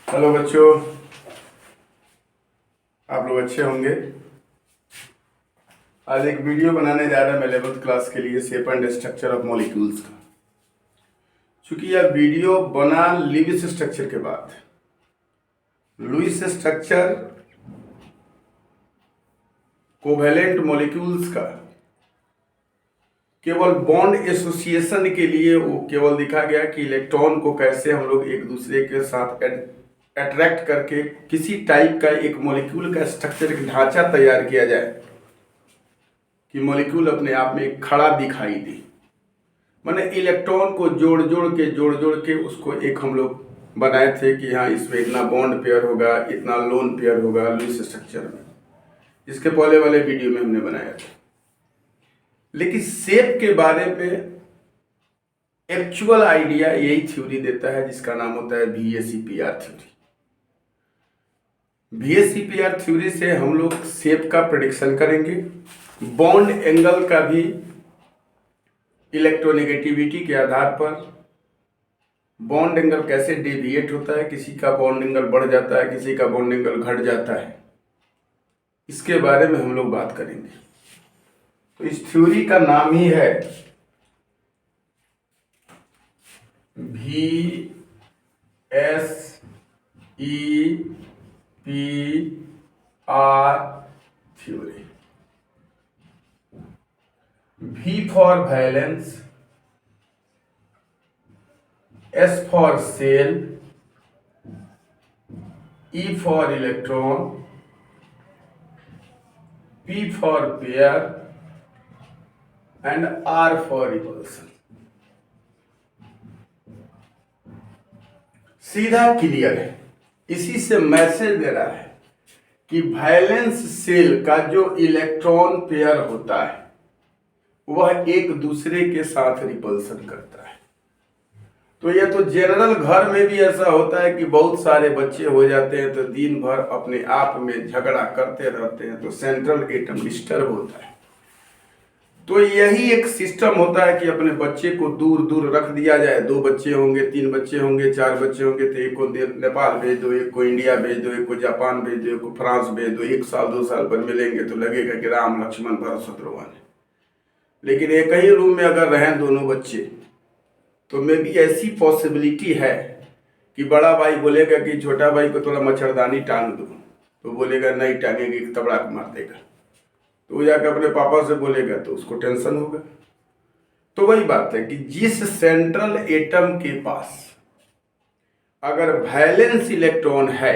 Hello बच्चों, आप लोग अच्छे होंगे। आज एक वीडियो बनाने जा रहा है मैं 11th क्लास के लिए shape and structure of molecules का। चूंकि यह वीडियो बना लुईस स्ट्रक्चर के बाद, लुईस स्ट्रक्चर कोवैलेंट मॉलिक्यूल्स का केवल बॉन्ड एसोसिएशन के लिए वो केवल दिखा गया कि इलेक्ट्रॉन को कैसे हम लोग एक दूसरे के साथ अट्रैक्ट करके किसी टाइप का एक मॉलिक्यूल का स्ट्रक्चर ढांचा तैयार किया जाए कि मॉलिक्यूल अपने आप में एक खड़ा दिखाई दे। माने इलेक्ट्रॉन को जोड़ जोड़ के उसको एक हम लोग बनाए थे कि हाँ इसमें इतना बॉन्ड पेयर होगा, इतना लोन पेयर होगा लुईस स्ट्रक्चर में। इसके पहले वाले वीडियो में हमने बनाया था। लेकिन शेप के बारे में एक्चुअल आइडिया यही थ्योरी देता है जिसका नाम होता है VSEPR थ्योरी। VSEPR थ्योरी से हम लोग शेप का प्रेडिक्शन करेंगे, बॉन्ड एंगल का भी इलेक्ट्रोनेगेटिविटी के आधार पर बॉन्ड एंगल कैसे डेविएट होता है, किसी का बॉन्ड एंगल बढ़ जाता है, किसी का बॉन्ड एंगल घट जाता है, इसके बारे में हम लोग बात करेंगे। तो इस थ्योरी का नाम ही है VSEPR theory. V for valence, S for shell, E for electron, P for pair and R for repulsion। सीधा क्लियर है। इसी से मैसेज दे रहा है कि वैलेंस सेल का जो इलेक्ट्रॉन पेयर होता है वह एक दूसरे के साथ रिपल्सन करता है। तो यह तो जनरल घर में भी ऐसा होता है कि बहुत सारे बच्चे हो जाते हैं तो दिन भर अपने आप में झगड़ा करते रहते हैं, तो सेंट्रल एटम डिस्टर्ब होता है। तो यही एक सिस्टम होता है कि अपने बच्चे को दूर दूर रख दिया जाए। 2 बच्चे होंगे, 3 बच्चे होंगे, 4 बच्चे होंगे तो एक को नेपाल भेज दो, एक को इंडिया भेज दो, एक को जापान भेज दो, एक को फ्रांस भेज दो। 1 साल 2 साल पर मिलेंगे तो लगेगा कि राम लक्ष्मण भरत शत्रुघ्न है। लेकिन एक ही रूम में अगर रहें दोनों बच्चे तो मे भी ऐसी पॉसिबिलिटी है कि बड़ा भाई बोलेगा कि छोटा भाई को थोड़ा मच्छरदानी टांग दो, तो बोलेगा नहीं टांगेंगे, तबड़ाक मार देगा। तो वो जाकर अपने पापा से बोलेगा तो उसको टेंशन होगा। तो वही बात है कि जिस सेंट्रल एटम के पास अगर वैलेंस इलेक्ट्रॉन है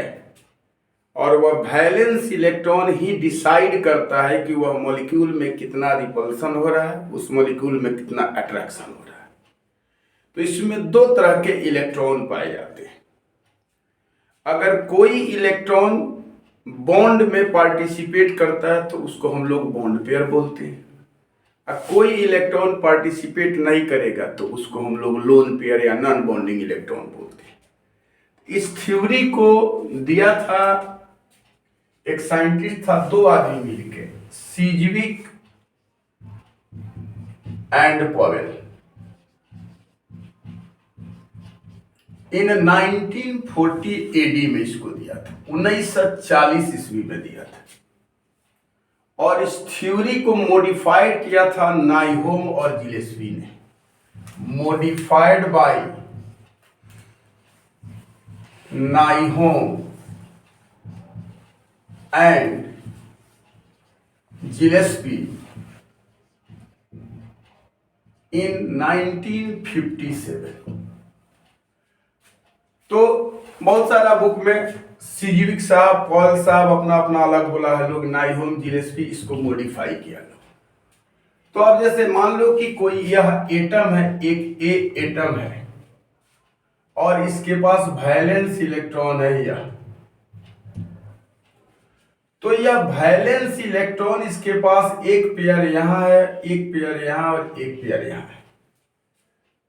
और वह वैलेंस इलेक्ट्रॉन ही डिसाइड करता है कि वह मॉलिक्यूल में कितना रिपल्सन हो रहा है, उस मॉलिक्यूल में कितना अट्रैक्शन हो रहा है। तो इसमें 2 तरह के इलेक्ट्रॉन पाए जाते हैं। अगर कोई इलेक्ट्रॉन बॉन्ड में पार्टिसिपेट करता है तो उसको हम लोग बॉन्ड पेयर बोलते हैं, और कोई इलेक्ट्रॉन पार्टिसिपेट नहीं करेगा तो उसको हम लोग लोन पेयर या नॉन बॉन्डिंग इलेक्ट्रॉन बोलते हैं। इस थ्योरी को दिया था एक साइंटिस्ट था, 2 आदमी मिलके, सीजविक एंड पॉवेल। इन 1940 AD में इसको दिया था, 1940 ईस्वी में दिया था। और इस थ्योरी को मॉडिफाइड किया था नाइहोम और जिलेस्पी ने। मॉडिफाइड बाय नाइहोम एंड जिलेस्पी इन 1957। तो बहुत सारा बुक में सीजविक साहब, पॉल साहब अपना अपना अलग बोला है, लोग नाइहोम जिलेस्पी इसको मॉडिफाई किया। तो अब जैसे मान लो कि कोई यह एटम है, एक ए एटम है और इसके पास वैलेंस इलेक्ट्रॉन है यह। तो यह वैलेंस इलेक्ट्रॉन इसके पास एक पेयर यहां है, एक पेयर यहां और एक पेयर यहां है।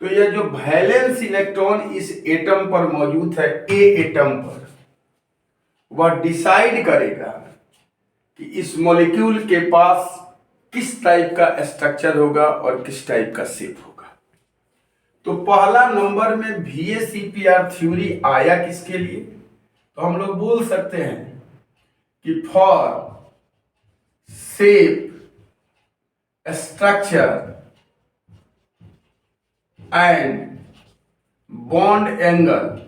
तो यह जो वैलेंस इलेक्ट्रॉन इस एटम पर मौजूद है, ए एटम पर, वह डिसाइड करेगा कि इस मॉलिक्यूल के पास किस टाइप का स्ट्रक्चर होगा और किस टाइप का शेप होगा। तो पहला नंबर में VSEPR थ्योरी आया किसके लिए? तो हम लोग बोल सकते हैं कि for shape, structure and bond angle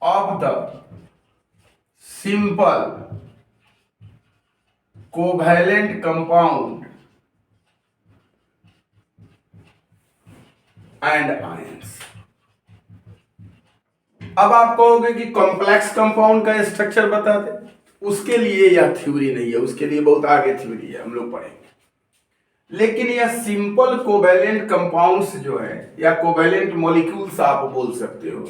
of the simple covalent compound and ions। अब आप कहोगे कि कॉम्प्लेक्स कंपाउंड का स्ट्रक्चर बता दे, उसके लिए यह थ्योरी नहीं है, उसके लिए बहुत आगे थ्योरी है, हम लोग पढ़ेंगे। लेकिन यह सिंपल कोवैलेंट कंपाउंड्स जो है या कोवैलेंट मॉलिक्यूल्स आप बोल सकते हो,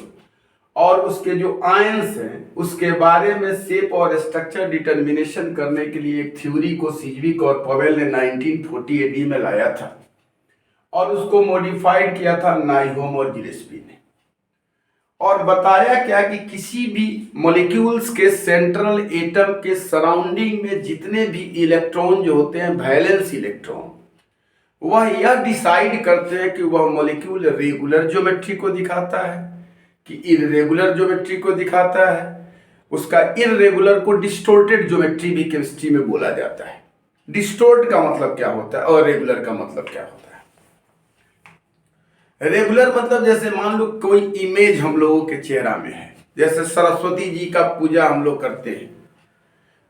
और उसके जो आयंस हैं उसके बारे में शेप और स्ट्रक्चर डिटर्मिनेशन करने के लिए एक थ्योरी को सिजविक और पवेल ने 1940 एडी में लाया था, और उसको मॉडिफाइड किया था नाइहोम और गिलेस्पी ने। और बताया क्या कि किसी भी मॉलिक्यूल्स के सेंट्रल एटम के सराउंडिंग में जितने भी इलेक्ट्रॉन जो होते हैं, वैलेंस इलेक्ट्रॉन, वह यह डिसाइड करते हैं कि वह मॉलिक्यूल रेगुलर ज्योमेट्री को दिखाता है कि इररेगुलर ज्योमेट्री को दिखाता है। उसका इररेगुलर को डिस्टोर्टेड ज्योमेट्री भी केमिस्ट्री में बोला जाता है। डिस्टोर्ट का मतलब क्या होता है और रेगुलर का मतलब क्या होता है? रेगुलर मतलब जैसे मान लो कोई इमेज हम लोगों के चेहरा में है, जैसे सरस्वती जी का पूजा हम लोग करते हैं,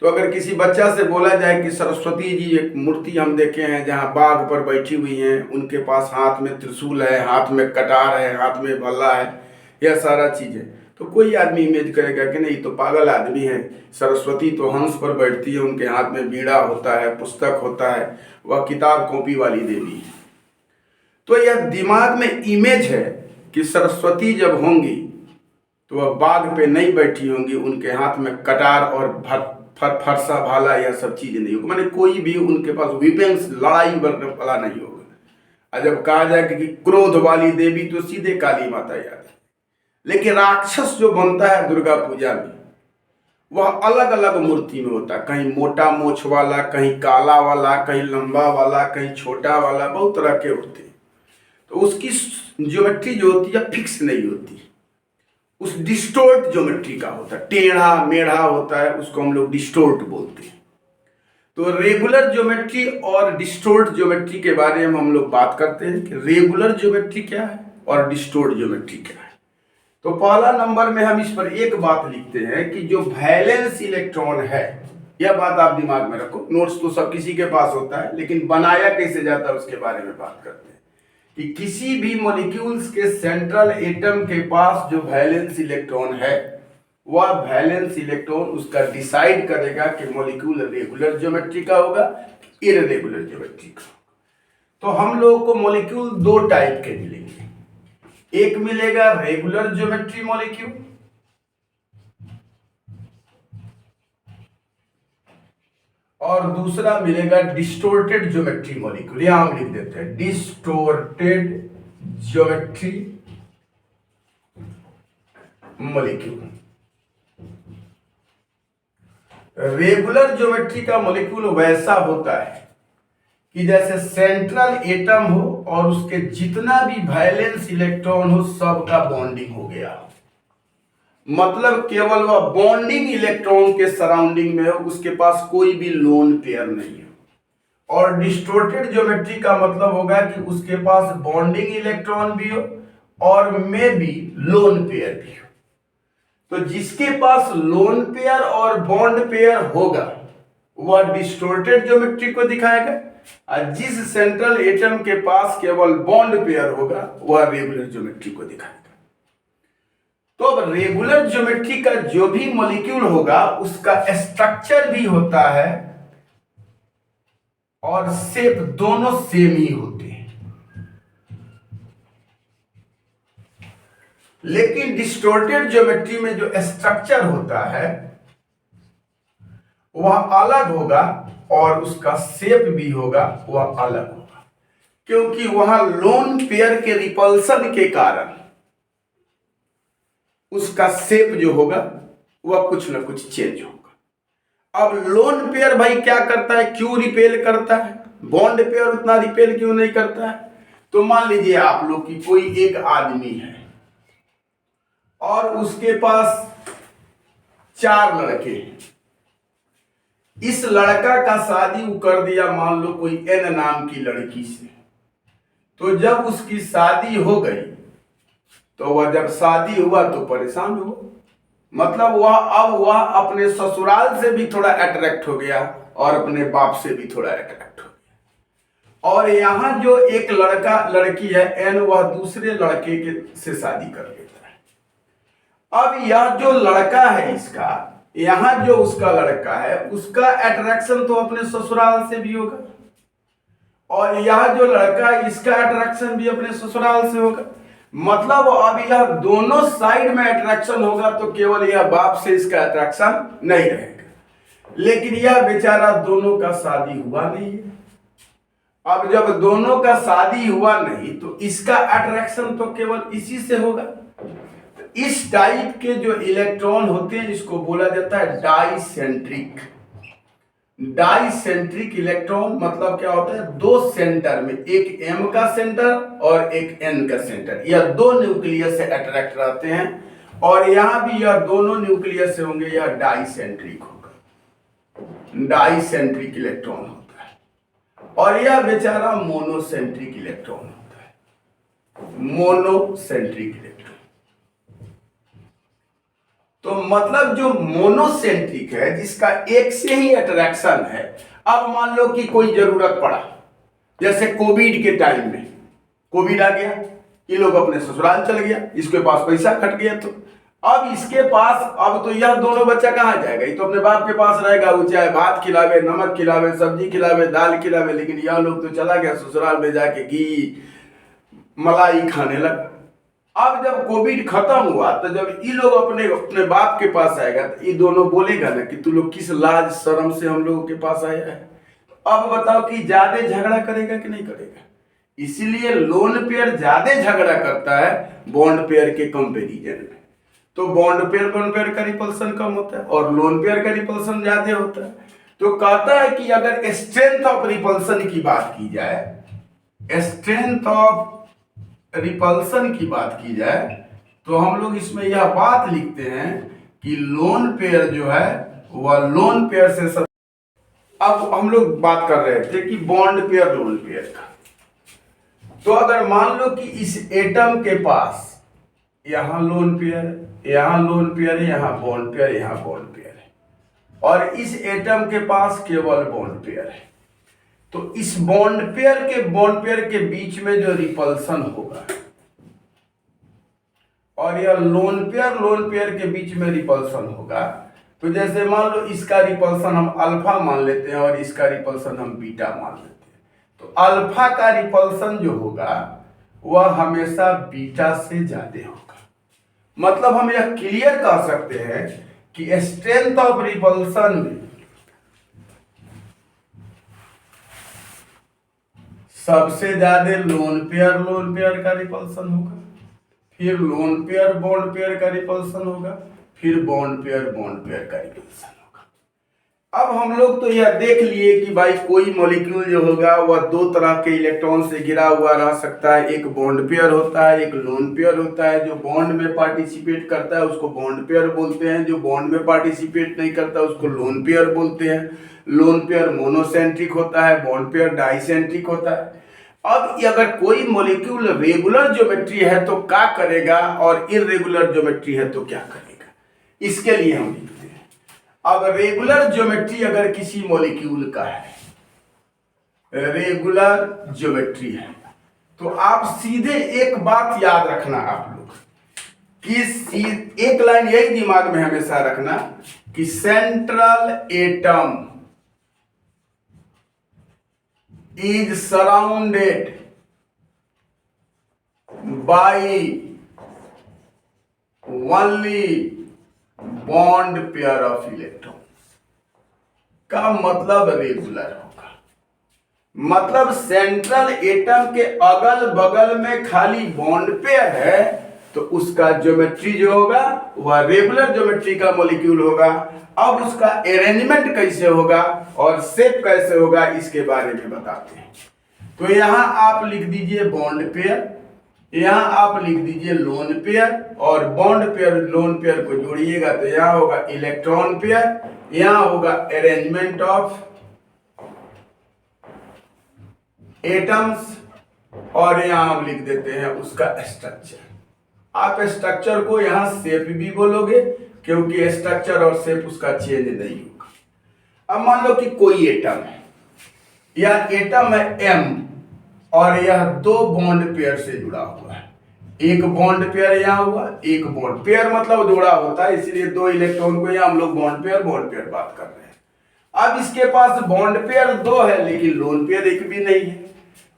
तो अगर किसी बच्चा से बोला जाए कि सरस्वती जी एक मूर्ति हम देखे हैं जहाँ बाघ पर बैठी हुई हैं, उनके पास हाथ में त्रिशूल है, हाथ में कटार है, हाथ में भल्ला है, यह सारा चीज़ है, तो कोई आदमी इमेज करेगा कि नहीं तो पागल आदमी है, सरस्वती तो हंस पर बैठती है, उनके हाथ में बीड़ा होता है, पुस्तक होता है, वह किताब कॉपी वाली देवी है। तो यह दिमाग में इमेज है कि सरस्वती जब होंगी तो वह बाघ पे नहीं बैठी होंगी, उनके हाथ में कटार और फरसा भाला यह सब चीज़ें नहीं होगी, माने कोई भी उनके पास विपेंस लड़ाई वाला नहीं होगा। और जब कहा जाए कि क्रोध वाली देवी तो सीधे काली माता याद है। लेकिन राक्षस जो बनता है दुर्गा पूजा में, वह अलग अलग मूर्ति में होता है, कहीं मोटा मोछ वाला, कहीं काला वाला, कहीं लंबा वाला, कहीं छोटा वाला, बहुत तरह के होते हैं। तो उसकी ज्योमेट्री जो होती है फिक्स नहीं होती, उस डिस्टोर्ट ज्योमेट्री का होता है, टेढ़ा मेढ़ा होता है, उसको हम लोग डिस्टोर्ट बोलते हैं। तो रेगुलर ज्योमेट्री और डिस्टोर्ट ज्योमेट्री के बारे में हम लोग बात करते हैं कि रेगुलर ज्योमेट्री क्या है और डिस्टोर्ट ज्योमेट्री क्या है। तो पहला नंबर में हम इस पर एक बात लिखते हैं कि जो वैलेंस इलेक्ट्रॉन है, यह बात आप दिमाग में रखो, नोट्स तो सब किसी के पास होता है, लेकिन बनाया कैसे जाता है उसके बारे में बात करते हैं कि किसी भी मॉलिक्यूल्स के सेंट्रल एटम के पास जो वैलेंस इलेक्ट्रॉन है, वह वैलेंस इलेक्ट्रॉन उसका डिसाइड करेगा कि मॉलिक्यूल रेगुलर ज्योमेट्री का होगा कि इररेगुलर ज्योमेट्री का। तो हम लोगों को मॉलिक्यूल दो टाइप के मिलेंगे, एक मिलेगा रेगुलर ज्योमेट्री मॉलिक्यूल और दूसरा मिलेगा डिस्टोर्टेड ज्योमेट्री मॉलिक्यूल। यहां हम लिख देते हैं distorted geometry molecule. Regular geometry का मॉलिक्यूल वैसा होता है कि जैसे सेंट्रल एटम हो और उसके जितना भी वैलेंस इलेक्ट्रॉन हो सबका बॉन्डिंग हो गया, मतलब केवल वह बॉन्डिंग इलेक्ट्रॉन के सराउंडिंग में हो, उसके पास कोई भी लोन पेयर नहीं हो। और डिस्टोर्टेड ज्योमेट्री का मतलब होगा कि उसके पास बॉन्डिंग इलेक्ट्रॉन भी हो और में भी लोन पेयर भी हो। तो जिसके पास लोन पेयर और बॉन्ड पेयर होगा वह डिस्टोर्टेड ज्योमेट्री को दिखाएगा, और जिस सेंट्रल एटम के पास केवल बॉन्ड पेयर होगा वह रेगुलर ज्योमेट्री को दिखाएगा। तो अब रेगुलर ज्योमेट्री का जो भी मॉलिक्यूल होगा उसका स्ट्रक्चर भी होता है और शेप दोनों सेम ही होते हैं। लेकिन डिस्टोर्टेड ज्योमेट्री में जो स्ट्रक्चर होता है वह अलग होगा और उसका शेप भी होगा वह अलग होगा, क्योंकि वहां लोन पेयर के रिपल्सन के कारण उसका शेप जो होगा वह कुछ ना कुछ चेंज होगा। अब लोन पेयर भाई क्या करता है, क्यों रिपेल करता है, बॉन्ड पेयर उतना रिपेल क्यों नहीं करता है? तो मान लीजिए आप लोग की कोई एक आदमी है और उसके पास 4 लड़के हैं। इस लड़का का शादी वो कर दिया मान लो कोई एन नाम की लड़की से। तो जब उसकी शादी हो गई तो वह जब शादी हुआ तो परेशान हुआ, मतलब वह अपने ससुराल से भी थोड़ा अट्रैक्ट हो गया और अपने बाप से भी थोड़ा अट्रैक्ट हो गया। और यहाँ जो एक लड़की है एन, वह दूसरे लड़के के से शादी कर लेता है। अब यह जो लड़का है इसका, यहाँ जो उसका लड़का है उसका अट्रैक्शन तो अपने ससुराल से भी होगा, और यह जो लड़का है इसका अट्रैक्शन भी अपने ससुराल से होगा। मतलब अब यह दोनों साइड में अट्रैक्शन होगा, तो केवल यह बाप से इसका अट्रैक्शन नहीं रहेगा। लेकिन यह बेचारा दोनों का शादी हुआ नहीं है। अब जब दोनों का शादी हुआ नहीं तो इसका अट्रैक्शन तो केवल इसी से होगा। इस टाइप के जो इलेक्ट्रॉन होते हैं इसको बोला जाता है डाइसेंट्रिक। डाइसेंट्रिक इलेक्ट्रॉन मतलब क्या होता है, दो सेंटर में, एक एम का सेंटर और एक एन का सेंटर, यह दो न्यूक्लियस से अट्रैक्ट रहते हैं। और यहां भी यह दोनों न्यूक्लियस से होंगे, यह डाइसेंट्रिक होगा, डाइसेंट्रिक इलेक्ट्रॉन होता है। और यह बेचारा मोनोसेंट्रिक इलेक्ट्रॉन होता है, मोनोसेंट्रिक इलेक्ट्रॉन। तो मतलब जो मोनोसेंट्रिक है जिसका एक से ही अट्रैक्शन है। अब मान लो कि कोई जरूरत पड़ा, जैसे कोविड के टाइम में कोविड आ गया, ये लोग अपने ससुराल चल गया, इसके पास पैसा कट गया, तो अब इसके पास, अब तो यह दोनों बच्चा कहाँ जाएगा, ये तो अपने बाप के पास रहेगा। वो चाहे भात खिलावे, नमक खिलावे, सब्जी खिलावे, दाल खिलावे, लेकिन यह लोग तो चला गया ससुराल में जाके घी मलाई खाने लगा। अब जब कोविड खत्म हुआ तो जब ये लोग अपने बाप के पास आएगा तो ये दोनों बोलेगा ना कि तू लोग किस लाज शर्म से हम लोगों के पास आया है। अब बताओ कि ज्यादा झगड़ा करेगा कि नहीं करेगा। इसीलिए लोन पेयर ज्यादा झगड़ा करता है बॉन्ड पेयर के कंपैरिजन में। तो बॉन्ड पेयर का रिपल्सन कम होता है और लोन पेयर का रिपल्सन ज्यादा होता है। तो कहता है कि अगर स्ट्रेंथ ऑफ रिपल्सन की बात की जाए, स्ट्रेंथ ऑफ रिपल्सन की बात की जाए, तो हम लोग इसमें यह बात लिखते हैं कि लोन पेयर जो है वह लोन पेयर से सब। अब हम लोग बात कर रहे थे कि बॉन्ड पेयर लोन पेयर का। तो अगर मान लो कि इस एटम के पास यहां लोन पेयर, यहां लोन पेयर है, यहां बॉन्ड पेयर, यहां बॉन्ड पेयर है, और इस एटम के पास केवल बॉन्ड पेयर है, तो इस बॉन्ड पेयर के बीच में जो रिपल्सन होगा और यह लोन पेयर के बीच में रिपल्सन होगा, तो जैसे मान लो इसका रिपल्सन हम अल्फा मान लेते हैं और इसका रिपल्सन हम बीटा मान लेते हैं, तो अल्फा का रिपल्सन जो होगा वह हमेशा बीटा से ज्यादा होगा। मतलब हम यह क्लियर कर सकते हैं कि स्ट्रेंथ ऑफ रिपल्सन में सबसे ज्यादा लोन पेयर का रिपल्सन होगा, फिर लोन पेयर बॉन्ड पेयर का रिपल्सन होगा, फिर बॉन्ड पेयर का रिपल्सन होगा। अब हम लोग तो यह देख लिए कि भाई कोई मॉलिक्यूल जो होगा वह दो तरह के इलेक्ट्रॉन से घिरा हुआ रह सकता है, एक बॉन्ड पेयर होता है, एक लोन पेयर होता है। जो बॉन्ड में पार्टिसिपेट करता है उसको बॉन्ड पेयर बोलते हैं, जो बॉन्ड में पार्टिसिपेट नहीं करता उसको लोन पेयर बोलते हैं। लोन पेयर मोनोसेंट्रिक होता है, बॉन्ड पेयर डाइसेंट्रिक होता है। अब अगर कोई मॉलिक्यूल रेगुलर ज्योमेट्री है तो क्या करेगा और इररेगुलर ज्योमेट्री है तो क्या करेगा, इसके लिए हम लिखते हैं। अब रेगुलर ज्योमेट्री अगर किसी मॉलिक्यूल का है, रेगुलर ज्योमेट्री है, तो आप सीधे एक बात याद रखना आप लोग कि एक लाइन यही दिमाग में हमेशा रखना कि central atom is surrounded by only bond pair of electrons का मतलब रेगुलर होगा। मतलब सेंट्रल एटम के अगल बगल में खाली बॉन्ड पेयर है तो उसका ज्योमेट्री जो होगा वह रेगुलर ज्योमेट्री का मॉलिक्यूल होगा। अब उसका अरेंजमेंट कैसे होगा और शेप कैसे होगा इसके बारे में बताते हैं। तो यहाँ आप लिख दीजिए बॉन्ड पेयर, यहाँ आप लिख दीजिए लोन पेयर, और बॉन्ड पेयर लोन पेयर को जोड़िएगा तो यहाँ होगा इलेक्ट्रॉन पेयर, यहाँ होगा अरेंजमेंट ऑफ एटम्स, और यहाँ हम लिख देते हैं उसका स्ट्रक्चर। आप स्ट्रक्चर को यहाँ शेप भी बोलोगे क्योंकि स्ट्रक्चर और शेप उसका चेंज नहीं होगा। अब मान लो कि कोई एटम है, यह एटम है M और यह दो बॉन्ड पेयर से जुड़ा हुआ है। एक बॉन्ड पेयर यहाँ हुआ, एक बॉन्ड पेयर मतलब जोड़ा होता है, इसलिए दो इलेक्ट्रॉन को यहाँ हम लोग बॉन्ड पेयर बात कर रहे हैं। अब इसके पास बॉन्ड पेयर दो है लेकिन लोन पेयर एक भी नहीं है,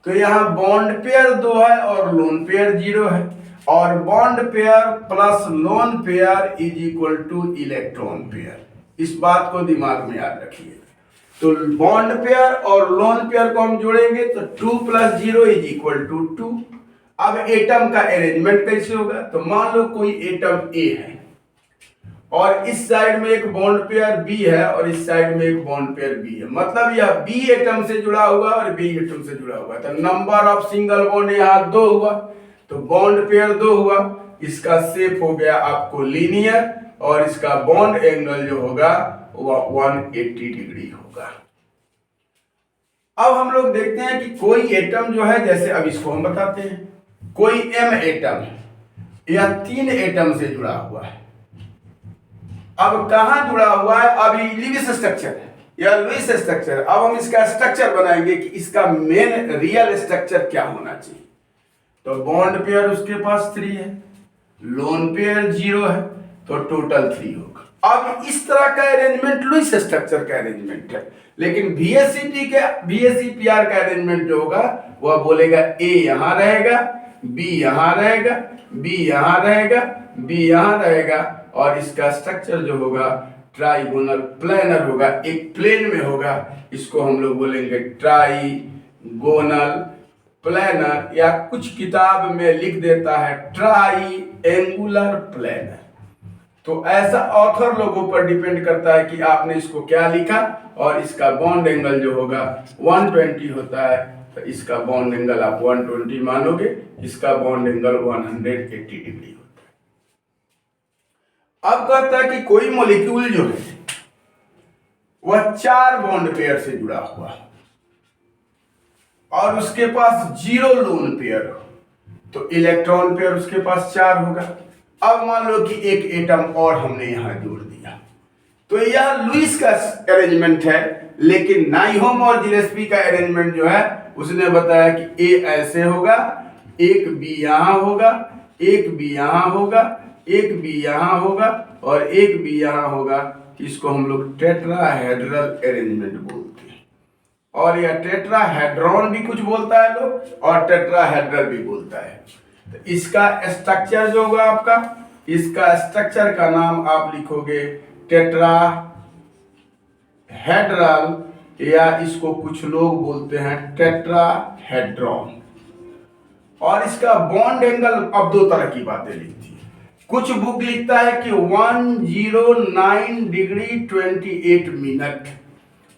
तो यहाँ बॉन्ड पेयर दो है और लोन पेयर 0 है, और bond pair plus lone pair is equal two electron pair. इस बात को दिमाग में याद रखिए। तो बॉन्ड पेयर और लोन पेयर को हम जोड़ेंगे तो 2 + 0 इज इक्वल टू 2। अब एटम का अरेंजमेंट कैसे होगा, तो मान लो कोई एटम ए है और इस साइड में एक बॉन्ड पेयर बी है और इस साइड में एक बॉन्ड पेयर बी है, मतलब यह बी एटम से जुड़ा हुआ और बी एटम से जुड़ा हुआ, तो नंबर ऑफ सिंगल बॉन्ड यहाँ 2 हुआ, तो बॉन्ड पेयर 2 हुआ। इसका शेप हो गया आपको लीनियर और इसका बॉन्ड एंगल जो होगा वह 180 डिग्री होगा। अब हम लोग देखते हैं कि कोई एटम जो है, जैसे अब इसको हम बताते हैं, कोई M एटम है, यह 3 एटम से जुड़ा हुआ है। अब कहां जुड़ा हुआ है, अब ये लुईस स्ट्रक्चर है, यह लुईस स्ट्रक्चर। अब हम इसका स्ट्रक्चर बनाएंगे कि इसका मेन रियल स्ट्रक्चर क्या होना चाहिए। तो बॉन्ड पेयर उसके पास 3 है, लोन पेयर 0 है, तो टोटल 3 होगा। अब इस तरह का अरेंजमेंट लुईस स्ट्रक्चर का अरेंजमेंट है, लेकिन VSEPR का अरेंजमेंट जो होगा वह बोलेगा A यहां रहेगा, B यहां रहेगा, B यहां रहेगा, B यहां रहेगा, और इसका स्ट्रक्चर जो होगा ट्राइगोनल प्लेनर होगा, एक प्लेन में होगा। इसको हम लोग बोलेंगे ट्राइगोनल प्लेनर, या कुछ किताब में लिख देता है ट्राइएंगुलर प्लेनर। तो ऐसा ऑथर लोगों पर डिपेंड करता है कि आपने इसको क्या लिखा, और इसका बॉन्ड एंगल जो होगा 120 होता है, तो इसका बॉन्ड एंगल आप 120 मानोगे, इसका बॉन्ड एंगल 180 डिग्री होता है। अब कहता है कि कोई मॉलिक्यूल जो है वह 4 बॉन्ड पेयर से जुड़ा हुआ है और उसके पास 0 लोन पेयर हो, तो इलेक्ट्रॉन पेयर उसके पास 4 होगा। अब मान लो कि एक एटम और हमने यहां जोड़ दिया, तो यह लुईस का अरेंजमेंट है, लेकिन नाइहोम और जिलेस्पी का अरेंजमेंट जो है उसने बताया कि ए ऐसे होगा, एक बी यहां होगा, एक बी यहां होगा, एक बी यहां होगा और एक बी यहां होगा। इसको हम लोग टेट्राहेड्रल अरेंजमेंट बोलते हैं, और यह टेट्राहेड्रॉन भी कुछ बोलता है लोग और टेट्राहेड्रल भी बोलता है। तो इसका स्ट्रक्चर जो होगा आपका, इसका स्ट्रक्चर का नाम आप लिखोगे टेट्राहेड्रल, या इसको कुछ लोग बोलते हैं टेट्राहेड्रॉन। और इसका बॉन्ड एंगल अब 2 तरह की बातें लिखती है। कुछ बुक लिखता है कि 109 डिग्री 28 मिनट,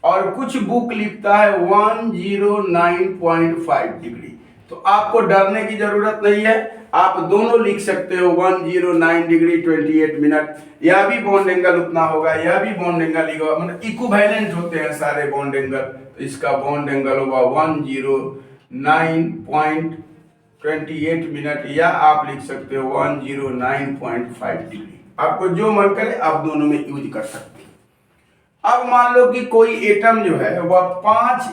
और कुछ बुक लिखता है 109.5 डिग्री। तो आपको डरने की जरूरत नहीं है, आप दोनों लिख सकते हो 109 डिग्री 28 मिनट। यह भी बॉन्ड एंगल उतना होगा, यह भी बॉन्ड एंगल होगा, मतलब इक्विवेलेंट होते हैं सारे बॉन्ड एंगल। तो इसका बॉन्ड एंगल होगा 109.28 मिनट, या आप लिख सकते हो 109.5 डिग्री। आपको जो मन करे आप दोनों में यूज कर सकते हो। अब मान लो कि कोई एटम जो है वह 5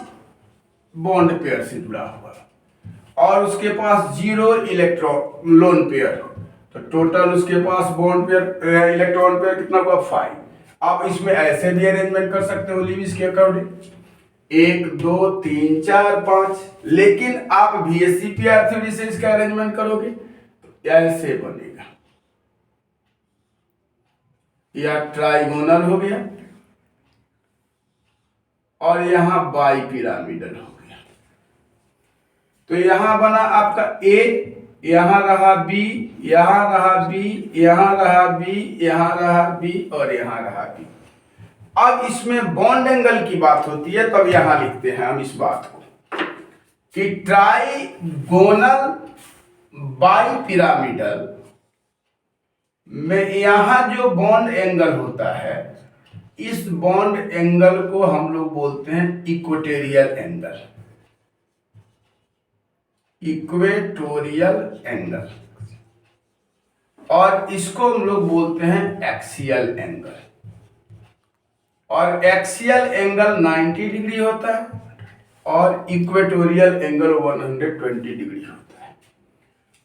बॉन्ड पेयर से जुड़ा हुआ है और उसके पास 0 इलेक्ट्रॉन लोन पेयर हो, तो टोटल उसके पास बॉन्ड पेयर इलेक्ट्रॉन पेयर कितना हुआ 5। आप इसमें ऐसे भी अरेंजमेंट कर सकते हो लीविस के अकॉर्डिंग, 1 2 3 4 5, लेकिन आप VSEPR थ्योरी से इसका अरेंजमेंट करोगे तो ऐसे बनेगा, या ट्राइगोनल हो गया और यहां बाई पिरामिडल हो गया। तो यहां बना आपका A, यहां रहा B, यहां रहा B, यहां रहा B, यहां रहा B और यहां रहा B। अब इसमें बॉन्ड एंगल की बात होती है, तब यहां लिखते हैं हम इस बात को कि ट्राइगोनल बाइपिरामिडल में यहां जो बॉन्ड एंगल होता है, इस बॉन्ड एंगल को हम लोग बोलते हैं इक्वेटोरियल एंगल। इक्वेटोरियल एंगल, और इसको हम लोग बोलते हैं एक्सियल एंगल। और एक्सियल एंगल 90 डिग्री होता है और इक्वेटोरियल एंगल 120 डिग्री होता है।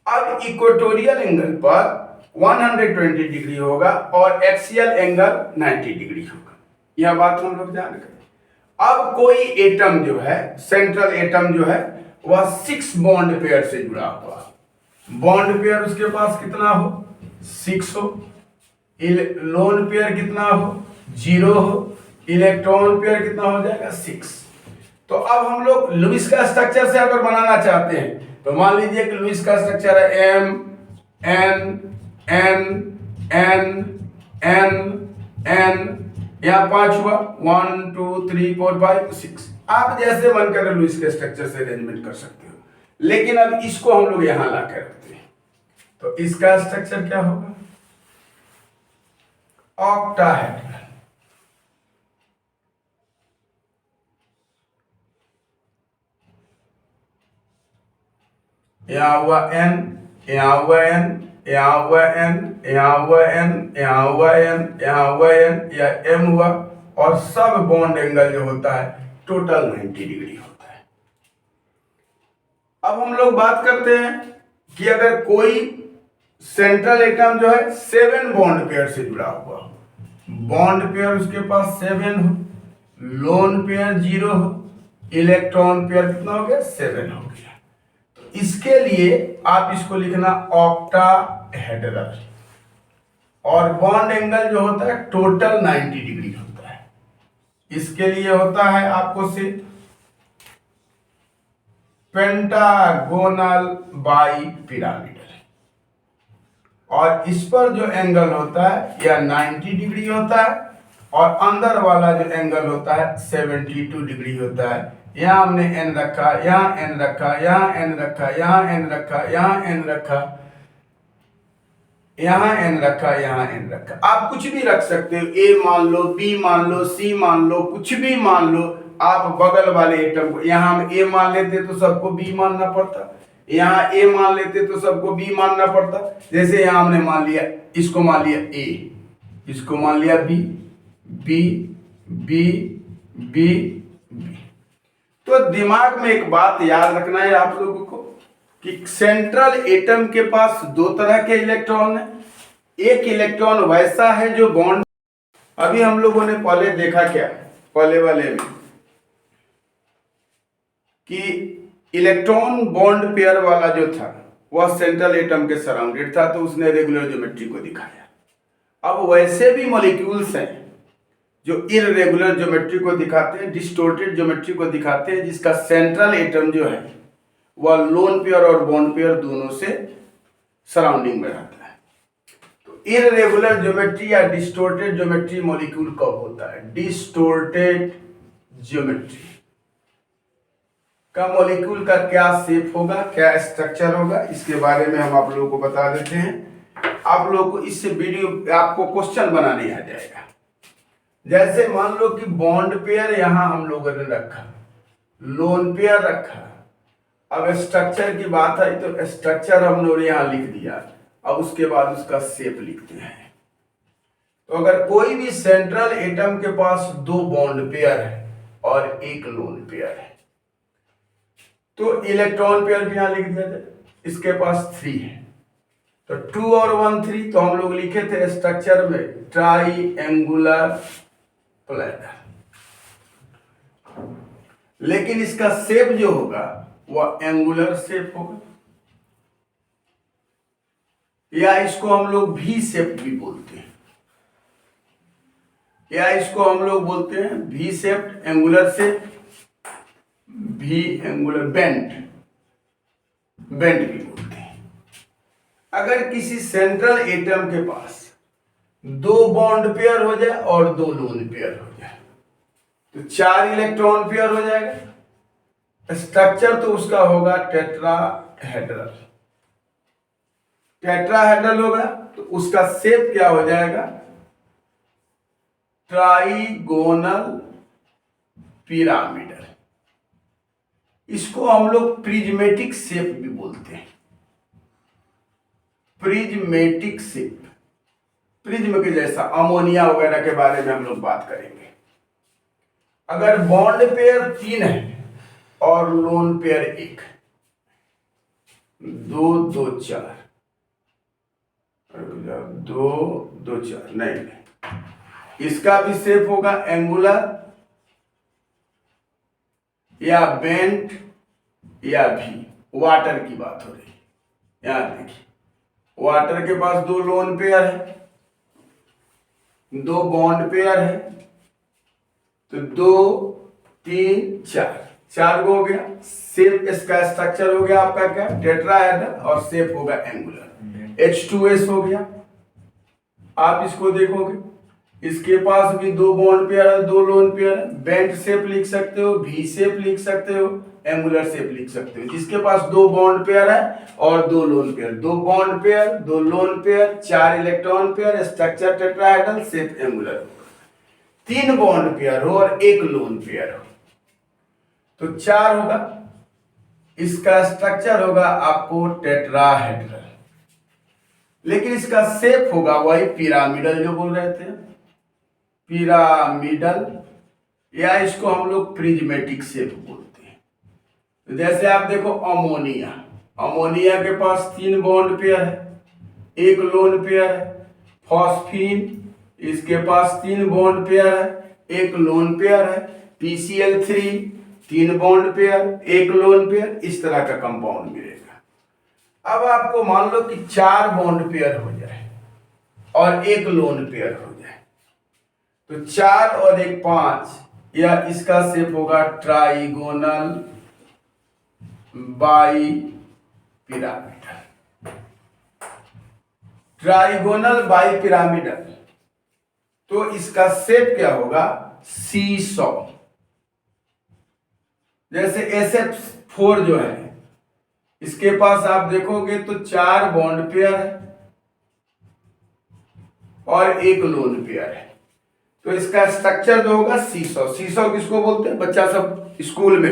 अब इक्वेटोरियल एंगल पर 120 डिग्री होगा और एक्सियल एंगल 90 डिग्री होगा। यह बात हम लोग जान गए। अब कोई एटम जो है, सेंट्रल एटम जो है, वह 6 बॉन्ड पेयर से जुड़ा हुआ। बॉन्ड पेयर उसके पास कितना हो, 6 हो। लोन पेयर कितना हो, 0 हो। इलेक्ट्रॉन पेयर कितना हो जाएगा, 6। तो अब हम लोग लुईस का स्ट्रक्चर से अगर बनाना चाहते हैं तो मान लीजिए कि लुईस का स्ट्रक्चर है M N N N N N, यहाँ 5 हुआ, 1 2 3 4 5 6। आप जैसे मन करे लुईस के स्ट्रक्चर से अरेंजमेंट कर सकते हो, लेकिन अब इसको हम लोग यहां ला कर रखते हैं। तो इसका स्ट्रक्चर क्या होगा, ऑक्टाहेड्रल। यहाँ हुआ N, यहाँ हुआ N, यहाँ हुआ N, यहाँ हुआ N, यहाँ हुआ N, यहाँ हुआ N, या M हुआ, और सब बॉन्ड एंगल जो होता है टोटल 90 डिग्री होता है। अब हम लोग बात करते हैं कि अगर कोई सेंट्रल एटम जो है 7 बॉन्ड पेयर से जुड़ा हुआ, बॉन्ड पेयर उसके पास 7 हो, लोन पेयर 0 हो, इलेक्ट्रॉन पेयर कितना हो गया, 7 हो गया। इसके लिए आप इसको लिखना ऑक्टाहेड्रल, और बॉन्ड एंगल जो होता है टोटल 90 डिग्री होता है। इसके लिए होता है आपको से पेंटागोनल बाइपिरामिडल, और इस पर जो एंगल होता है यह 90 डिग्री होता है, और अंदर वाला जो एंगल होता है 72 डिग्री होता है। यहाँ हमने n रखा, यहाँ n रखा, यहाँ n रखा, यहाँ n रखा, यहाँ n रखा, यहाँ n रखा, यहाँ n रखा। आप कुछ भी रख सकते हो, a मान लो, b मान लो, c मान लो, कुछ भी मान लो। आप बगल वाले एटम को, यहाँ हम a मान लेते तो सबको b मानना पड़ता, यहाँ a मान लेते तो सबको b मानना पड़ता। जैसे यहाँ हमने मान लिया, इसको मान लिया a, इसको मान लिया b, b b b b। तो दिमाग में एक बात याद रखना है आप लोगों को कि सेंट्रल एटम के पास 2 तरह के इलेक्ट्रॉन है। एक इलेक्ट्रॉन वैसा है जो बॉन्ड, अभी हम लोगों ने पहले देखा क्या, पहले वाले में, कि इलेक्ट्रॉन बॉन्ड पेयर वाला जो था वह सेंट्रल एटम के सराउंडेड था, तो उसने रेगुलर ज्योमेट्री को दिखाया। अब वैसे भी मॉलिक्यूल्स हैं जो इररेगुलर ज्योमेट्री को दिखाते हैं, डिस्टोर्टेड ज्योमेट्री को दिखाते हैं, जिसका सेंट्रल एटम जो है वह लोन पेयर और बॉन्ड पेयर दोनों से सराउंडिंग में रहता है। तो इररेगुलर ज्योमेट्री या डिस्टोर्टेड ज्योमेट्री मॉलिक्यूल कब होता है, डिस्टोर्टेड ज्योमेट्री का मॉलिक्यूल का क्या शेप होगा, क्या स्ट्रक्चर होगा, इसके बारे में हम आप लोगों को बता देते हैं। आप लोगों को इससे वीडियो, आपको क्वेश्चन बनाने आ जाएगा। जैसे मान लो कि बॉन्ड पेयर यहां हम लोगों ने रखा, लोन पेयर रखा। अब स्ट्रक्चर की बात आई तो स्ट्रक्चर हम लोग यहां लिख दिया, अब उसके बाद उसका शेप लिखते हैं। तो अगर कोई भी सेंट्रल एटम के पास 2 बॉन्ड पेयर है और 1 लोन पेयर है, तो इलेक्ट्रॉन पेयर भी यहां लिख दिया जाए। इसके पास 3 है, तो 2 और 1 3, तो हम लोग लिखे थे स्ट्रक्चर में ट्राइएंगुलर प्लेनर। लेकिन इसका शेप जो होगा वह एंगुलर शेप होगा, या इसको हम लोग भी शेप भी बोलते हैं, या इसको हम लोग बोलते हैं भी शेप, एंगुलर शेप, भी एंगुलर बेंट, बेंट भी बोलते हैं। अगर किसी सेंट्रल एटम के पास 2 बॉन्ड पेयर हो जाए और 2 लोन पेयर हो जाए तो 4 इलेक्ट्रॉन पेयर हो जाएगा। स्ट्रक्चर तो उसका होगा टेट्राहेड्रल। टेट्राहेड्रल होगा तो उसका शेप क्या हो जाएगा, ट्राइगोनल पिरामिडल। इसको हम लोग प्रिज्मेटिक शेप भी बोलते हैं, प्रिज्मेटिक शेप, प्रिज्म के जैसा। अमोनिया वगैरह के बारे में हम लोग बात करेंगे। अगर बॉन्ड पेयर 3 है और लोन पेयर 1, 2 2 4, 2 2 4 नहीं, इसका भी शेप होगा एंगुलर या बेंट या भी। वाटर की बात हो रही है। यहां देखिए, वाटर के पास 2 लोन पेयर है, 2 बॉन्ड पेयर है, तो 2 3 4, 4 गो हो गया। शेप इसका स्ट्रक्चर हो गया आपका क्या, टेट्राहेड्रल, और शेप होगा एंगुलर। H2S हो गया। आप इसको देखोगे, इसके पास भी 2 बॉन्ड पेयर है, 2 लोन पेयर है। बेंट शेप लिख सकते हो, भी शेप लिख सकते हो, एंगुलर शेप लिख सकते हो। जिसके पास 2 बॉन्ड पेयर है और 2 lone pair, 2 bond pair, 2 lone pair, 4 electron pair, structure tetrahedral, shape angular. 3 bond pair हो और 1 लोन पेयर हो तो 4 होगा। इसका स्ट्रक्चर होगा आपको टेट्राहेड्रल, लेकिन इसका शेप होगा वही पिरामिडल जो बोल रहे थे, पिरामिडल, या इसको हम लोग प्रिज्मेटिक शेप बोलते हैं। तो जैसे आप देखो अमोनिया, अमोनिया के पास 3 बॉन्ड पेयर है, 1 लोन पेयर है। फॉस्फीन, इसके पास 3 बॉन्ड पेयर है, 1 लोन पेयर है। PCl3, 3 bond pair, 1 lone pair. इस तरह का कंपाउंड मिलेगा। अब आपको मान लो कि 4 बॉन्ड पेयर हो जाए और 1 लोन पेयर हो जाए, तो 4 और 1 5, या इसका शेप होगा trigonal bi pyramidal. Trigonal bi pyramidal, तो इसका शेप क्या होगा, सीसॉ। जैसे SF4 जो है, इसके पास आप देखोगे तो 4 बॉन्ड पेयर है और 1 लोन पेयर है, तो इसका स्ट्रक्चर जो होगा सीसॉ। सीसॉ किसको बोलते हैं, बच्चा सब स्कूल में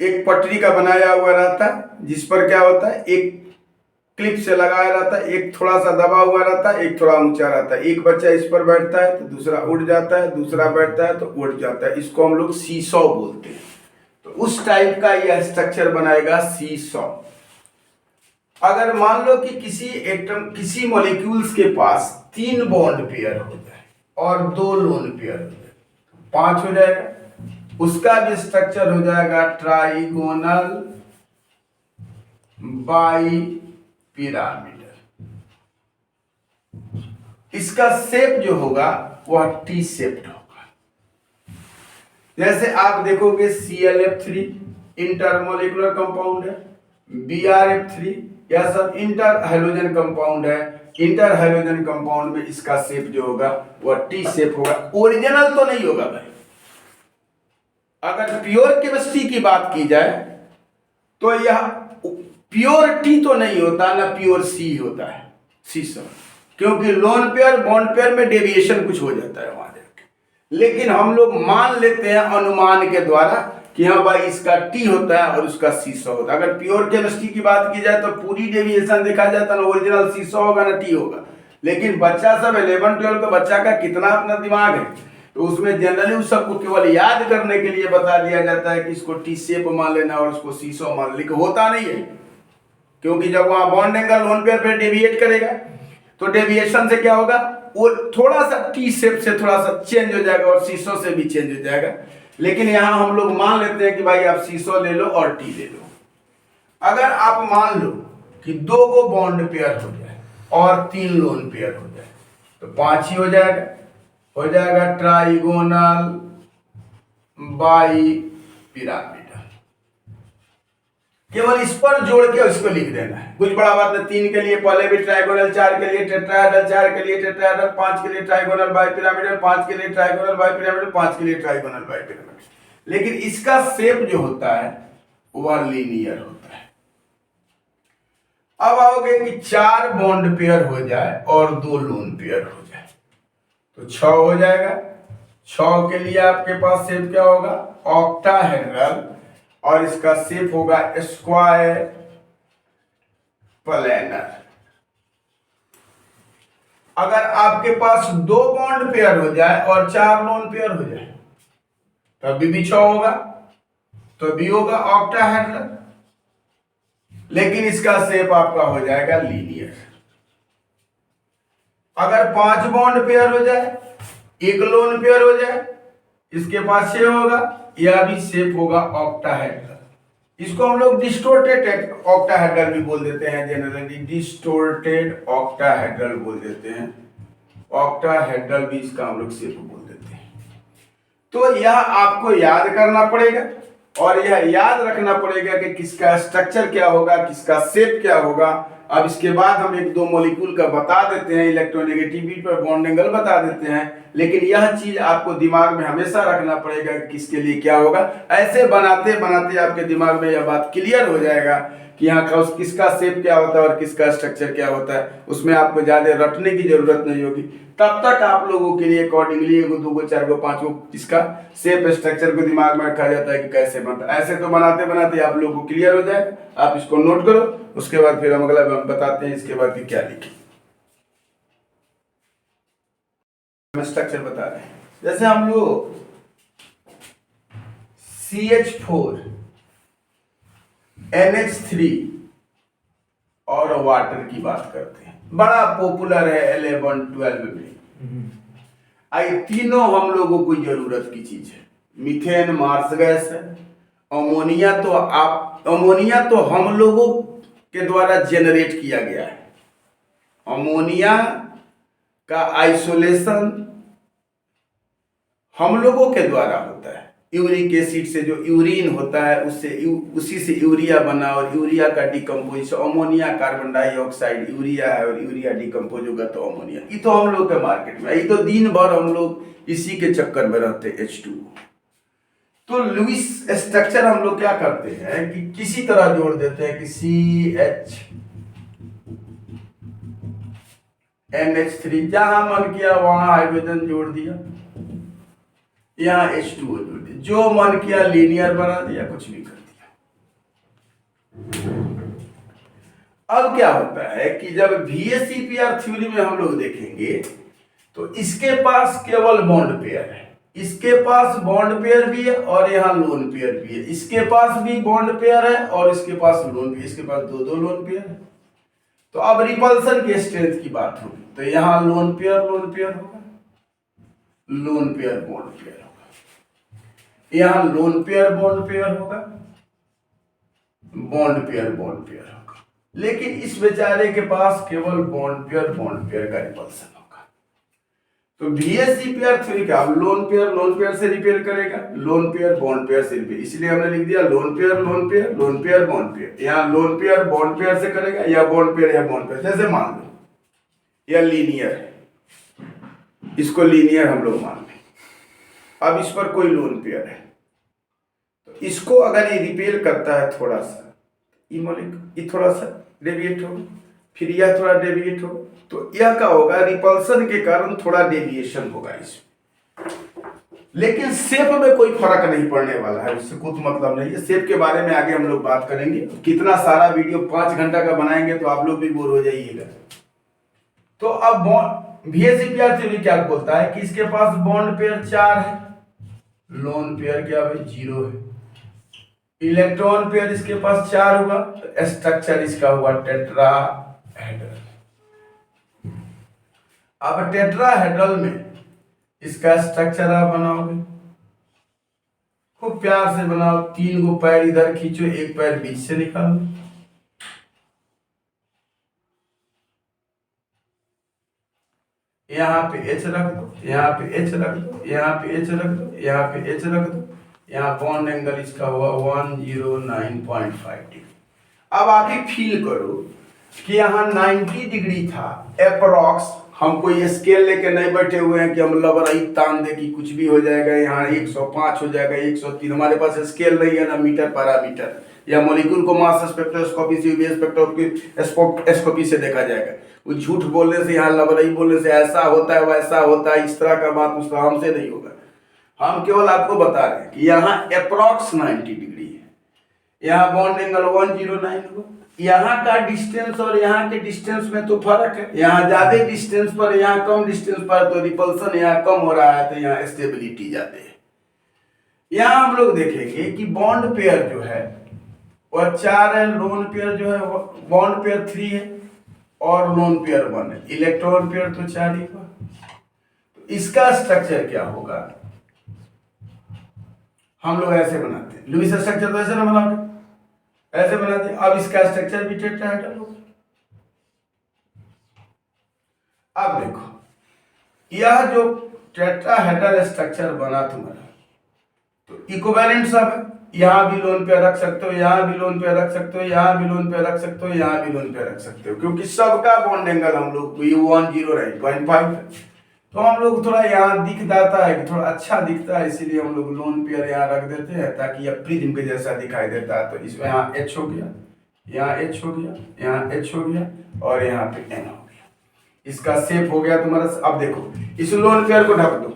एक पटरी का बनाया हुआ रहता है, जिस पर क्या होता है, एक क्लिप से लगाया रहता है, एक थोड़ा सा दबा हुआ रहता है, एक थोड़ा ऊंचा रहता है। एक बच्चा इस पर बैठता है तो दूसरा उड़ जाता है, दूसरा बैठता है तो उड़ जाता है। इसको हम लोग सीसॉ बोलते हैं। तो उस टाइप का यह स्ट्रक्चर बनाएगा सीसॉ। अगर मान लो कि किसी एटम, किसी मॉलिक्यूल्स के पास 3 बॉन्ड पेयर हो जाए और 2 लोन पेयर हो जाए, 5 हो जाएगा। उसका भी स्ट्रक्चर हो जाएगा ट्राइगोनल बाई पिरामिडल। इसका शेप जो होगा वह टी शेप्ड होगा। जैसे आप देखोगे ClF3 इंटरमोलिकुलर कंपाउंड है, BrF3, यह सब इंटर हाइड्रोजन कंपाउंड है। इंटर हाइड्रोजन कंपाउंड में इसका शेप जो होगा वह टी शेप होगा। ओरिजिनल तो नहीं होगा भाई। अगर प्योर केमिस्ट्री की बात की जाए तो यह प्योर टी तो नहीं होता, ना प्योर सी होता है, सीसॉ, क्योंकि लोन पेयर बॉन्ड पेयर में डेविएशन कुछ हो जाता है वहां जाके। लेकिन हम लोग मान लेते हैं अनुमान के द्वारा कि हाँ भाई इसका टी होता है और उसका सीसॉ होता है। अगर प्योर केमिस्ट्री की बात की जाए तो पूरी डेविएशन देखा जाता है ना, ओरिजिनल सीसॉ होगा ना टी होगा। लेकिन बच्चा सब 11-12 का बच्चा का कितना अपना दिमाग है, तो उसमें जनरली उस सबको केवल याद करने के लिए बता दिया जाता है कि इसको टी शेप मान लेना और उसको सीसॉ मान, लेकिन होता नहीं है। क्योंकि जब वहां बॉन्ड एंगल लोन पेयर पे डेविएट करेगा तो डेविएशन से क्या होगा, वो थोड़ा सा टी शेप से थोड़ा सा चेंज हो जाएगा और सीसॉ से भी चेंज हो जाएगा। लेकिन यहां हम लोग मान लेते हैं कि भाई आप सीसॉ ले लो और टी ले लो। अगर आप मान लो कि 2 गो बॉन्ड पेयर हो जाए और 3 लोन पेयर हो जाए तो 5 ही हो जाएगा। हो जाएगा ट्राइगोनल बाई पिरामिडल। केवल इस पर जोड़ के उसको लिख देना है, कुछ बड़ा बात नहीं। 3 के लिए पहले भी ट्राइगोनल, 4 के लिए टेट्राहेड्रल, 4 के लिए टेट्राहेड्रल, 5 के लिए ट्राइगोनल बाई पिरामिडल, 5 के लिए ट्राइगोनल बाई पिरामिडल, 5 के लिए ट्राइगोनल बाई पिरामिडल। लेकिन इसका शेप जो होता है वह लीनियर होता है। अब आओगे कि 4 बॉन्ड पेयर हो जाए और 2 लोन पेयर हो जाए तो 6 हो जाएगा। 6 के लिए आपके पास शेप क्या होगा, ऑक्टाहेड्रल, और इसका शेप होगा स्क्वायर प्लेनर। अगर आपके पास 2 बॉन्ड पेयर हो जाए और 4 लोन पेयर हो जाए तब भी 6 होगा, तो भी होगा ऑक्टाहेड्रल, लेकिन इसका शेप आपका हो जाएगा लीनियर। अगर 5 बॉन्ड पेयर हो जाए, 1 लोन पेयर हो जाए, इसके पास 6 होगा, यह भी शेप होगा ऑक्टाहेड्रल। इसको हम लोग डिस्टोर्टेड ऑक्टाहेड्रल भी बोल देते हैं, जनरली डिस्टोर्टेड ऑक्टाहेड्रल बोल देते हैं, ऑक्टाहेड्रल भी इसका हम लोग शेप बोल देते हैं। तो यह आपको याद करना पड़ेगा और यह याद रखना पड़ेगा कि किसका स्ट्रक्चर क्या होगा, किसका शेप क्या होगा। अब इसके बाद हम 1-2 मॉलिक्यूल का बता देते हैं, इलेक्ट्रोनेगेटिविटी पर बॉन्ड एंगल बता देते हैं, लेकिन यह चीज आपको दिमाग में हमेशा रखना पड़ेगा कि किसके लिए क्या होगा। ऐसे बनाते बनाते आपके दिमाग में यह बात क्लियर हो जाएगा कि यहाँ का किसका शेप क्या होता है और किसका स्ट्रक्चर क्या होता है। उसमें आपको ज्यादा रटने की जरूरत नहीं होगी। तब तक आप लोगों के लिए अकॉर्डिंगली 1, 2, 4, 5 इसका शेप स्ट्रक्चर को दिमाग में रखा जाता है कि कैसे बनता है। ऐसे तो बनाते बनाते आप लोगों को क्लियर हो जाए। आप इसको नोट करो, उसके बाद फिर हम अगला बताते हैं इसके बाद कि क्या लिखें। स्ट्रक्चर बता रहे हैं, जैसे हम लोग CH4 NH3 और वाटर की बात करते हैं, बड़ा पॉपुलर है 11-12 में। आई तीनों हम लोगों को जरूरत की चीज है। मीथेन मार्स गैस है, अमोनिया तो हम लोगों के द्वारा जेनरेट किया गया है। अमोनिया का आइसोलेशन हम लोगों के द्वारा होता है। यूरिक एसिड से जो यूरिन होता है उसी से यूरिया बना, और यूरिया का decomposition, ammonia carbon dioxide urea है और यूरिया डिकम्पोज होगा तो अमोनिया। ये तो हम लोग के मार्केट में, ये तो दिन भर हम लोग इसी के चक्कर में रहते हैं, H2O। तो लुईस स्ट्रक्चर हम लोग क्या करते हैं कि किसी तरह जोड़ देते हैं कि CH जहां मन किया वहां हाइड्रोजन जोड़ दिया, यहाँ H2O जोड़ दिया, जो मन किया लीनियर बना दिया, कुछ भी कर दिया। अब क्या होता है कि जब VSEPR थ्योरी में हम लोग देखेंगे तो इसके पास केवल बॉन्ड पेयर है, इसके पास बॉन्ड पेयर भी है और यहाँ लोन पेयर भी है, इसके पास भी बॉन्ड पेयर है और इसके पास लोन पेयर, इसके पास 2 लोन पेयर है। तो अब रिपल्सन के स्ट्रेंथ की बात होगी तो यहाँ लोन पेयर होगा, लोन पेयर बॉन्ड पेयर होगा, यहाँ लोन पेयर बॉन्ड पेयर होगा, बॉन्ड पेयर होगा। लेकिन इस बेचारे के पास केवल बॉन्ड पेयर का रिपल्सन होगा। तो VSEPR थ्योरी का अब लोन पेयर से रिपेयर करेगा, लोन पेयर बॉन्ड पेयर से रिपेयर, इसलिए हमने लिख दिया लोन पेयर बॉन्ड पेयर। यहाँ लोन पेयर बॉन्ड पेयर से करेगा, या बॉन्ड पेयर। जैसे मान लो यह लीनियर है, इसको लीनियर हम लोग मान लें। अब इस पर कोई लोन पेयर है तो इसको अगर ये रिपेल करता है थोड़ा सा, ये थोड़ा सा डेविएट होगा, फिर यह थोड़ा डेविएट होगा, तो यह क्या होगा, रिपल्सन के कारण थोड़ा डेविएशन होगा इसमें। लेकिन शेप में कोई फर्क नहीं पड़ने वाला है, उससे कुछ मतलब नहीं है। शेप के बारे में आगे हम लोग बात करेंगे। कितना सारा वीडियो 5 घंटा का बनाएंगे तो आप लोग भी बोर हो जाइएगा। तो अब VSEPR थ्योरी क्या बोलता है कि इसके पास बॉन्ड पेयर 4 है, लोन पेयर क्या है 0 है, इलेक्ट्रॉन पेयर इसके पास 4 हुआ, तो स्ट्रक्चर इसका हुआ टेट्राहेड्रल। अब टेट्राहेड्रल में इसका स्ट्रक्चर आप बनाओगे, खूब प्यार से बनाओ। 3 पैर इधर खींचो, 1 पैर बीच से निकालो, यहाँ पे H रख दो, यहाँ पे H रख दो, यहाँ पे H रख दो, यहाँ पे H रख दो, यहाँ बॉन्ड एंगल इसका हुआ 109.5 डिग्री। अब आगे फील करो कि यहाँ 90 डिग्री था, अप्रॉक्स हम कोई स्केल लेके नहीं बैठे हुए हैं कि हम लबराई तान दे कि कुछ भी हो जाएगा, यहाँ 105 हो जाएगा, 103। हमारे पास स्केल नहीं है, ना मीटर पैरामीटर, या मॉलिक्यूल को मास स्पेक्ट्रोस्कोपी से, यूवी स्पेक्ट्रोस्कोपी से देखा जाएगा। वो झूठ बोलने से, यहाँ लबराई बोलने से ऐसा होता है वैसा होता है, इस तरह का बात उस तरह हमसे नहीं होगा। हम केवल आपको बता रहे हैं कि यहाँ अप्रॉक्स 90 डिग्री है, यहाँ बॉन्ड एंगल 109 होगा। यहाँ का डिस्टेंस और यहाँ के डिस्टेंस में तो फर्क है, यहाँ ज्यादा डिस्टेंस पर, यहाँ कम डिस्टेंस पर, तो रिपल्सन यहाँ कम हो रहा है, तो यहाँ स्टेबिलिटी ज्यादा है। यहाँ हम लोग देखेंगे कि बॉन्ड पेयर जो है वह 4 है, लोन पेयर जो है बॉन्ड पेयर 3 है और लोन पेयर 1 है, इलेक्ट्रॉन पेयर तो 4 ही हुआ। तो इसका स्ट्रक्चर क्या होगा, हम लोग ऐसे बनाते हैं, लुईस स्ट्रक्चर तो ऐसे ना बनाओगे, ऐसे बनाते हैं। अब इसका स्ट्रक्चर भी टेट्राहेड्रल होगा। अब देखो यह जो टेट्राहेड्रल स्ट्रक्चर बना तुम्हारा, तो इक्विवेलेंट सब है, यहां भी लोन पे रख सकते हो, यहां भी लोन पे रख सकते हो, यहां भी लोन पे रख सकते हो, यहां भी लोन पे रख सकते हो, क्योंकि सबका बॉन्ड एंगल हम लोग 109.5 है। तो हम लोग थोड़ा यहाँ दिख जाता है कि थोड़ा अच्छा दिखता है, इसीलिए हम लोग लोन पेयर यहाँ रख देते हैं ताकि यह प्रिज्म के जैसा दिखाई देता है। तो इसमें यहाँ H हो गया, यहाँ H हो गया, यहाँ H हो गया और यहाँ पे N हो गया। इसका शेप हो गया तुम्हारा। अब देखो इस लोन पेयर को ढक दो,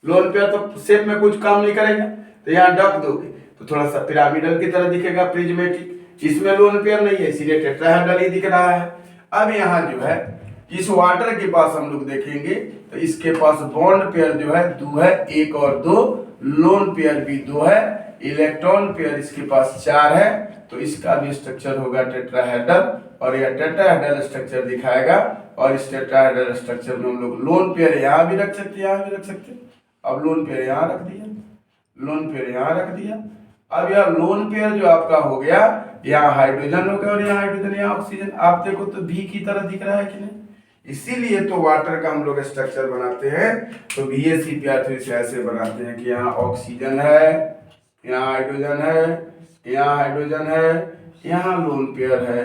लोन पेयर तो शेप में कुछ काम नहीं करेगा, तो यहाँ ढक दोगे तो थोड़ा सा पिरामिडल की तरह दिखेगा, प्रिज्मेटिक। इसमें लोन पेयर नहीं है, इसीलिए टेट्राहेड्रल ही दिख रहा है। अब यहाँ जो है इस वाटर के पास हम लोग देखेंगे तो इसके पास बॉन्ड पेयर जो है 2 है, 1 और 2, लोन पेयर भी 2 है, इलेक्ट्रॉन पेयर इसके पास 4 है। तो इसका भी स्ट्रक्चर होगा टेट्राहेड्रल, और यह टेट्राहेड्रल स्ट्रक्चर दिखाएगा। और इस टेट्राहेड्रल स्ट्रक्चर में हम लोग लोन पेयर यहाँ भी रख सकते हैं, यहाँ भी रख सकते हैं। अब लोन पेयर यहाँ रख दिया, लोन पेयर यहाँ रख दिया। अब यह लोन पेयर जो आपका हो गया, यहाँ हाइड्रोजन हो गया और यहाँ हाइड्रोजन, यहाँ ऑक्सीजन। आप देखो तो बी की तरह दिख रहा है कि नहीं, इसीलिए तो वाटर का हम लोग स्ट्रक्चर बनाते हैं तो BaCpR3 से ऐसे बनाते हैं कि यहाँ ऑक्सीजन है, यहाँ हाइड्रोजन है, यहाँ हाइड्रोजन है, यहाँ लोन पेयर है,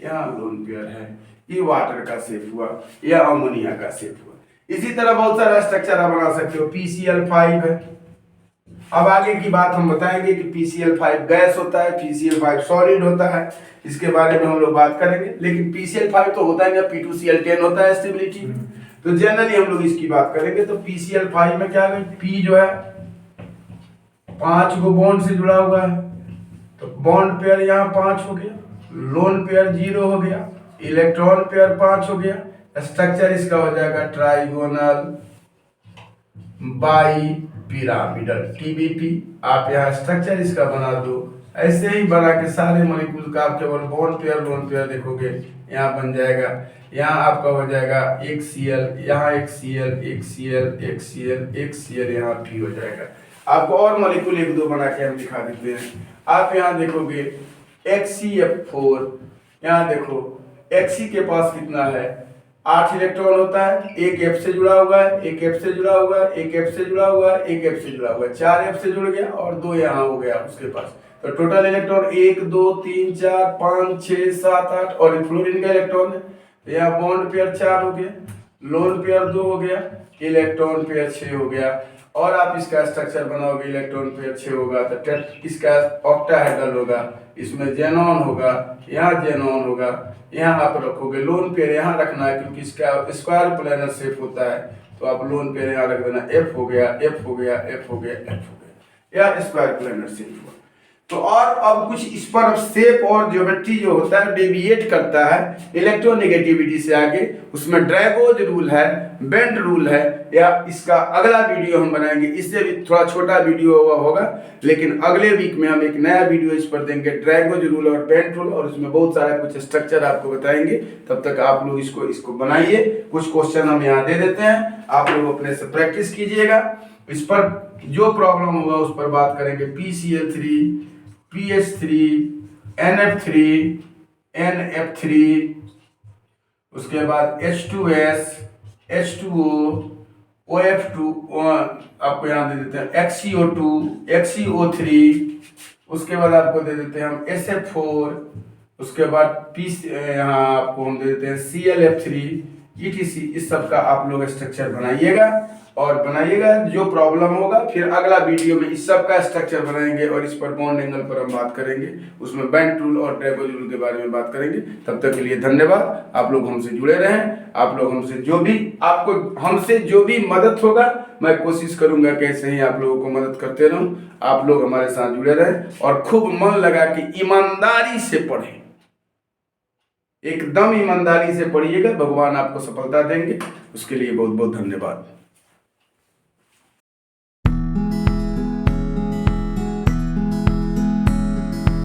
यहाँ लोन पेयर है। ये वाटर का शेप हुआ, यह अमोनिया का शेप हुआ। इसी तरह बहुत सारा स्ट्रक्चर आप बना सकते हो। PCl5 है। अब आगे की बात हम बताएंगे कि PCl5 गैस होता है, PCl5 सॉलिड होता है, इसके बारे में हम लोग बात करेंगे। लेकिन PCl5 तो होता है ना, P2Cl10 होता है स्टेबिलिटी। तो जनरली हम लोग इसकी बात करेंगे। तो PCl5 में क्या है, P जो है 5 गो बॉन्ड से जुड़ा हुआ है, तो बॉन्ड पेयर यहाँ 5 हो गया, लोन पेयर 0 हो गया, इलेक्ट्रॉन पेयर 5 हो गया। स्ट्रक्चर इसका हो जाएगा ट्राइगोनल बाई पिरामिडल, TBP। आप यहाँ स्ट्रक्चर इसका बना दो, ऐसे ही बना के सारे मॉलिक्यूल का आप केवल बॉन्ड पेयर लोन पेयर देखोगे, यहाँ बन जाएगा। यहाँ आपका हो जाएगा एक Cl, यहाँ एक Cl, एक Cl, एक Cl, एक Cl, यहाँ P हो जाएगा। आपको और मॉलिक्यूल 1-2 बना के हम दिखा देते हैं। आप यहाँ देखोगे HCF4, यहाँ देखो Xc के पास कितना है, 8 इलेक्ट्रॉन होता है, एक F से जुड़ा हुआ है, एक F से जुड़ा हुआ है, एक F से जुड़ा हुआ है, एक F से जुड़ा हुआ है, 4 F से जुड़ गया और 2 यहाँ हो गया उसके पास। तो टोटल इलेक्ट्रॉन 1 2 3 4 5 6 7 8 और फ्लोरीन का इलेक्ट्रॉन है। तो यहाँ बॉन्ड पेयर 4 हो गया, लोन पेयर 2 हो गया, इलेक्ट्रॉन पेयर 6 हो गया। और आप इसका स्ट्रक्चर बनाओगे, इलेक्ट्रॉन पेयर 6 होगा तो इसका ऑक्टाहेड्रल होगा, इसमें जेनॉन होगा, यहाँ जेनॉन होगा, यहाँ आप रखोगे। लोन पेयर यहाँ रखना है क्योंकि इसका स्क्वायर प्लेनर शेप होता है, तो आप लोन पेयर यहाँ रख देना। F हो गया, F हो गया, F हो गया, F हो गया, यह स्क्वायर प्लेनर शेप हुआ। तो और अब कुछ इस पर शेप और ज्योमेट्री जो होता है डेविएट करता है इलेक्ट्रोनेगेटिविटी से आगे, उसमें ड्रैगोज रूल है, बेंड रूल है, या इसका अगला वीडियो हम बनाएंगे। इससे भी थोड़ा छोटा वीडियो होगा, लेकिन अगले वीक में हम एक नया वीडियो इस पर देंगे, ड्रैगोज रूल और बेंड रूल, और उसमें बहुत सारा कुछ स्ट्रक्चर आपको बताएंगे। तब तक आप लोग इसको बनाइए। कुछ क्वेश्चन हम यहाँ दे देते हैं, आप लोग अपने से प्रैक्टिस कीजिएगा। इस पर जो प्रॉब्लम होगा उस पर बात करेंगे। PCl3, PH3, NF3, NF3, उसके बाद H2S, H2O, OF2, आपको यहाँ दे देते हैं XCO2, XCO3, उसके बाद आपको दे देते हैं हम SF4, उसके बाद यहाँ आपको हम दे देते हैं ClF3, ETC, इस सब का आप लोग स्ट्रक्चर बनाइएगा और बनाइएगा। जो प्रॉब्लम होगा फिर अगला वीडियो में इस सब का स्ट्रक्चर बनाएंगे और इस पर बॉन्ड एंगल पर हम बात करेंगे, उसमें बेंट रूल और ट्रेपेज़ रूल के बारे में बात करेंगे। तब तक के लिए धन्यवाद। आप लोग हमसे जुड़े रहें। आप लोग हमसे जो भी मदद होगा मैं कोशिश करूंगा कैसे ही आप लोगों को मदद करते रहूं। आप लोग हमारे साथ जुड़े रहें और खूब मन लगा के ईमानदारी से पढ़ें, एकदम ईमानदारी से पढ़िएगा, भगवान आपको सफलता देंगे। उसके लिए बहुत बहुत धन्यवाद।